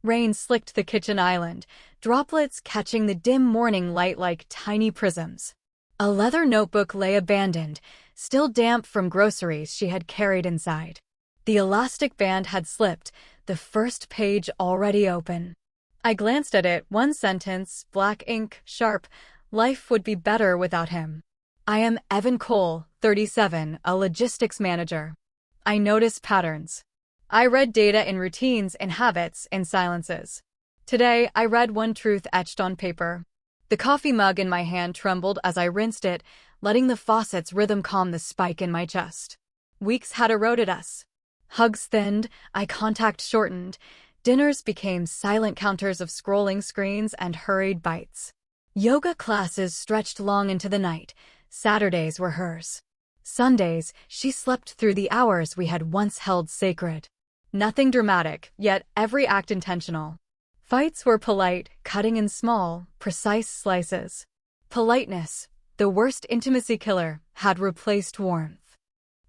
Rain slicked the kitchen island, droplets catching the dim morning light like tiny prisms. A leather notebook lay abandoned, still damp from groceries she had carried inside. The elastic band had slipped, the first page already open. I glanced at it, one sentence, black ink, sharp. Life would be better without him. I am Evan Cole, 37, a logistics manager. I notice patterns. I read data in routines, in habits, in silences. Today, I read one truth etched on paper. The coffee mug in my hand trembled as I rinsed it, letting the faucet's rhythm calm the spike in my chest. Weeks had eroded us. Hugs thinned, eye contact shortened. Dinners became silent counters of scrolling screens and hurried bites. Yoga classes stretched long into the night. Saturdays were hers. Sundays, she slept through the hours we had once held sacred. Nothing dramatic, yet every act intentional. Fights were polite, cutting in small, precise slices. Politeness, the worst intimacy killer, had replaced warmth.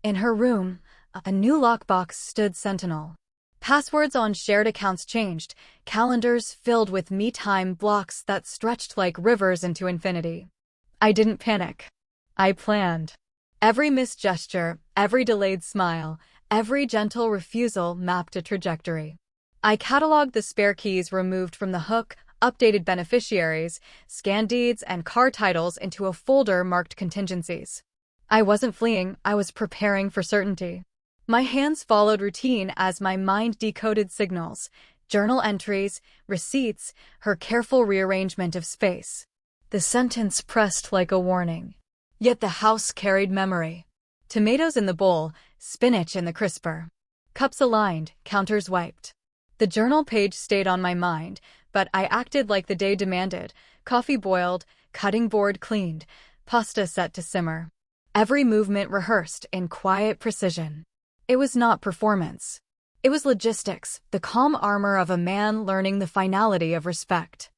In her room, a new lockbox stood sentinel. Passwords on shared accounts changed, calendars filled with me-time blocks that stretched like rivers into infinity. I didn't panic. I planned. Every missed gesture, every delayed smile, every gentle refusal mapped a trajectory. I cataloged the spare keys removed from the hook, updated beneficiaries, scanned deeds and car titles into a folder marked contingencies. I wasn't fleeing, I was preparing for certainty. My hands followed routine as my mind decoded signals, journal entries, receipts, her careful rearrangement of space. The sentence pressed like a warning. Yet the house carried memory. Tomatoes in the bowl, spinach in the crisper. Cups aligned, counters wiped. The journal page stayed on my mind, but I acted like the day demanded. Coffee boiled, cutting board cleaned, pasta set to simmer. Every movement rehearsed in quiet precision. It was not performance. It was logistics, the calm armor of a man learning the finality of respect.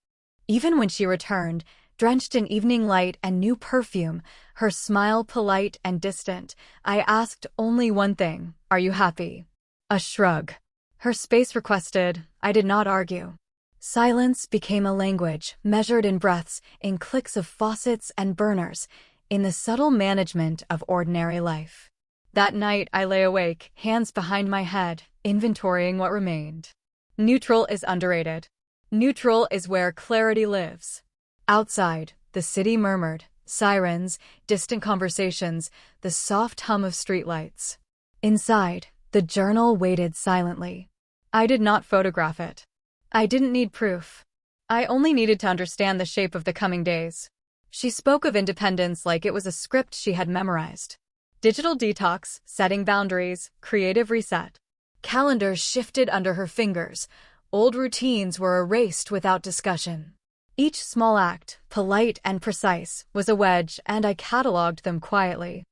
Even when she returned, drenched in evening light and new perfume, her smile polite and distant, I asked only one thing, "Are you happy?" A shrug. Her space requested, I did not argue. Silence became a language, measured in breaths, in clicks of faucets and burners, in the subtle management of ordinary life. That night I lay awake, hands behind my head, inventorying what remained. Neutral is underrated. Neutral is where clarity lives. Outside, the city murmured, sirens, distant conversations, the soft hum of streetlights. Inside, the journal waited silently. I did not photograph it. I didn't need proof. I only needed to understand the shape of the coming days. She spoke of independence like it was a script she had memorized. Digital detox, setting boundaries, creative reset. Calendars shifted under her fingers. Old routines were erased without discussion. Each small act, polite and precise, was a wedge, and I cataloged them quietly.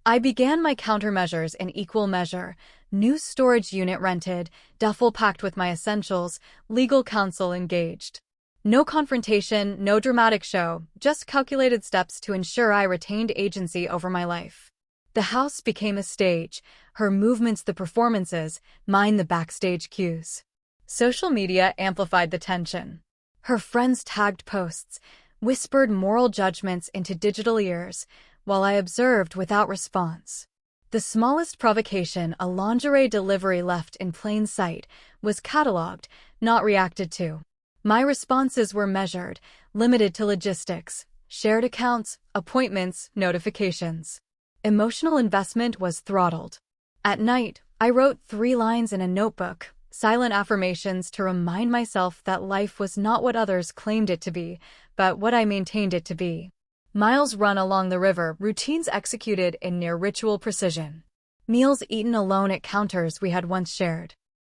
I began my countermeasures in equal measure. New storage unit rented, duffel packed with my essentials, legal counsel engaged. No confrontation, no dramatic show, just calculated steps to ensure I retained agency over my life. The house became a stage, her movements the performances, mine the backstage cues. Social media amplified the tension. Her friends tagged posts, whispered moral judgments into digital ears, while I observed without response. The smallest provocation a lingerie delivery left in plain sight was cataloged, not reacted to. My responses were measured, limited to logistics, shared accounts, appointments, notifications. Emotional investment was throttled. At night, I wrote 3 lines in a notebook, silent affirmations to remind myself that life was not what others claimed it to be, but what I maintained it to be. Miles run along the river, routines executed in near ritual precision. Meals eaten alone at counters we had once shared.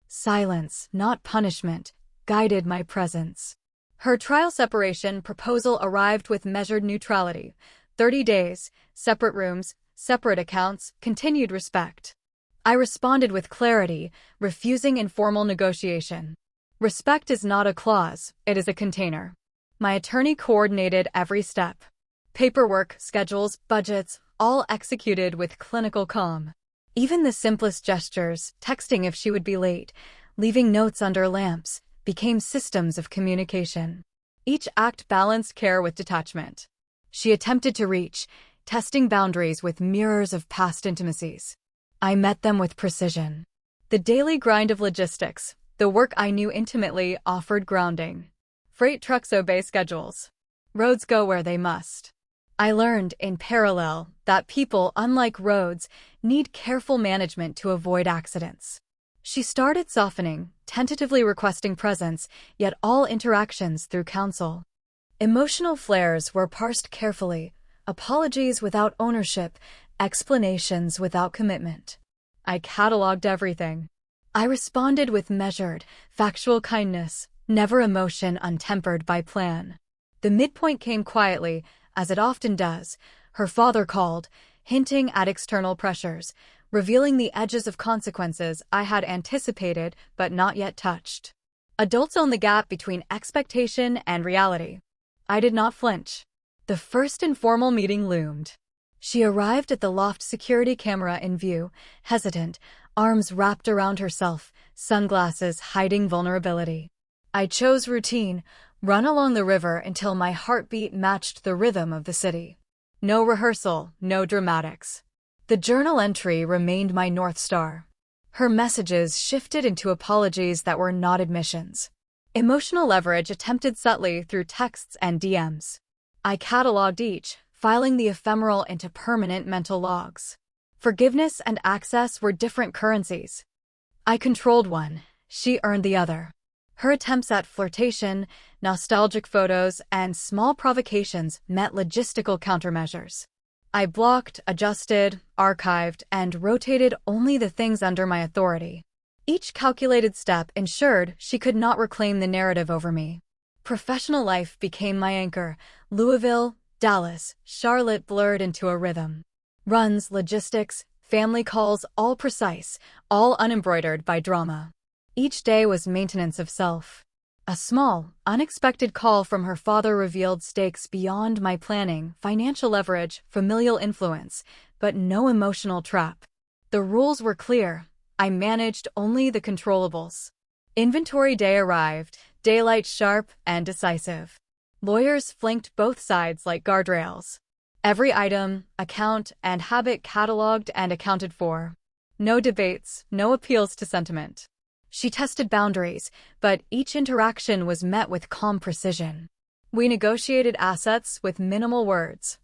Silence, not punishment, guided my presence. Her trial separation proposal arrived with measured neutrality. 30 days, separate rooms, separate accounts, continued respect. I responded with clarity, refusing informal negotiation. Respect is not a clause, it is a container. My attorney coordinated every step. Paperwork, schedules, budgets, all executed with clinical calm. Even the simplest gestures, texting if she would be late, leaving notes under lamps, became systems of communication. Each act balanced care with detachment. She attempted to reach, testing boundaries with mirrors of past intimacies. I met them with precision. The daily grind of logistics, the work I knew intimately, offered grounding. Freight trucks obey schedules. Roads go where they must. I learned, in parallel, that people, unlike roads, need careful management to avoid accidents. She started softening, tentatively requesting presence, yet all interactions through counsel. Emotional flares were parsed carefully, apologies without ownership, explanations without commitment. I cataloged everything. I responded with measured, factual kindness, never emotion untempered by plan. The midpoint came quietly, as it often does. Her father called, hinting at external pressures, revealing the edges of consequences I had anticipated but not yet touched. Adults own the gap between expectation and reality. I did not flinch. The first informal meeting loomed. She arrived at the loft, security camera in view, hesitant, arms wrapped around herself, sunglasses hiding vulnerability. I chose routine, run along the river until my heartbeat matched the rhythm of the city. No rehearsal, no dramatics. The journal entry remained my North Star. Her messages shifted into apologies that were not admissions. Emotional leverage attempted subtly through texts and DMs. I cataloged each, filing the ephemeral into permanent mental logs. Forgiveness and access were different currencies. I controlled one, she earned the other. Her attempts at flirtation, nostalgic photos, and small provocations met logistical countermeasures. I blocked, adjusted, archived, and rotated only the things under my authority. Each calculated step ensured she could not reclaim the narrative over me. Professional life became my anchor. Louisville, Dallas, Charlotte blurred into a rhythm. Runs, logistics, family calls, all precise, all unembroidered by drama. Each day was maintenance of self. A small, unexpected call from her father revealed stakes beyond my planning, financial leverage, familial influence, but no emotional trap. The rules were clear. I managed only the controllables. Inventory day arrived, daylight sharp and decisive. Lawyers flanked both sides like guardrails. Every item, account, and habit cataloged and accounted for. No debates, no appeals to sentiment. She tested boundaries, but each interaction was met with calm precision. We negotiated assets with minimal words.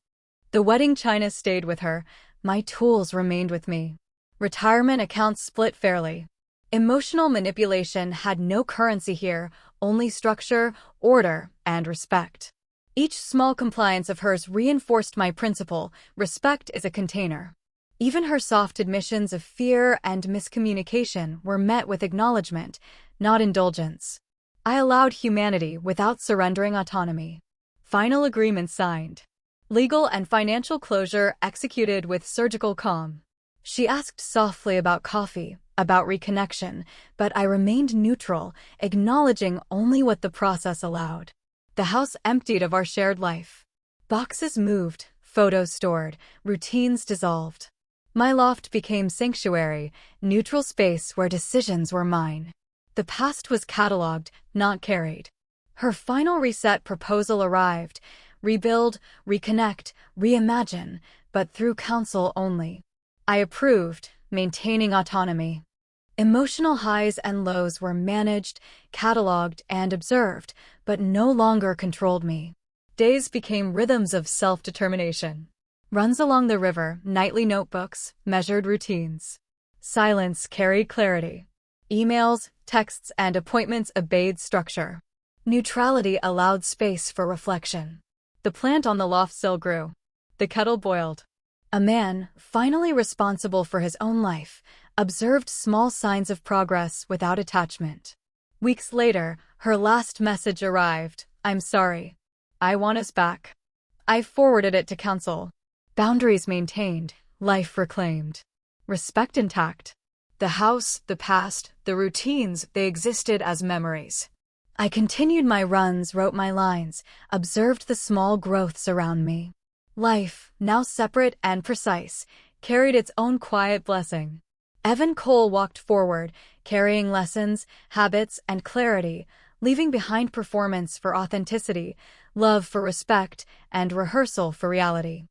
The wedding china stayed with her, my tools remained with me. Retirement accounts split fairly. Emotional manipulation had no currency here, only structure, order, and respect. Each small compliance of hers reinforced my principle: respect is a container. Even her soft admissions of fear and miscommunication were met with acknowledgement, not indulgence. I allowed humanity without surrendering autonomy. Final agreement signed. Legal and financial closure executed with surgical calm. She asked softly about coffee, about reconnection, but I remained neutral, acknowledging only what the process allowed. The house emptied of our shared life. Boxes moved, photos stored, routines dissolved. My loft became sanctuary, neutral space where decisions were mine. The past was cataloged, not carried. Her final reset proposal arrived: rebuild, reconnect, reimagine, but through counsel only. I approved, maintaining autonomy. Emotional highs and lows were managed, cataloged, and observed, but no longer controlled me. Days became rhythms of self-determination. Runs along the river, nightly notebooks, measured routines. Silence carried clarity. Emails, texts, and appointments obeyed structure. Neutrality allowed space for reflection. The plant on the loft sill grew. The kettle boiled. A man, finally responsible for his own life, observed small signs of progress without attachment. Weeks later, her last message arrived: "I'm sorry. I want us back." I forwarded it to counsel. Boundaries maintained, life reclaimed. Respect intact. The house, the past, the routines, they existed as memories. I continued my runs, wrote my lines, observed the small growths around me. Life, now separate and precise, carried its own quiet blessing. Evan Cole walked forward, carrying lessons, habits, and clarity, leaving behind performance for authenticity, love for respect, and rehearsal for reality.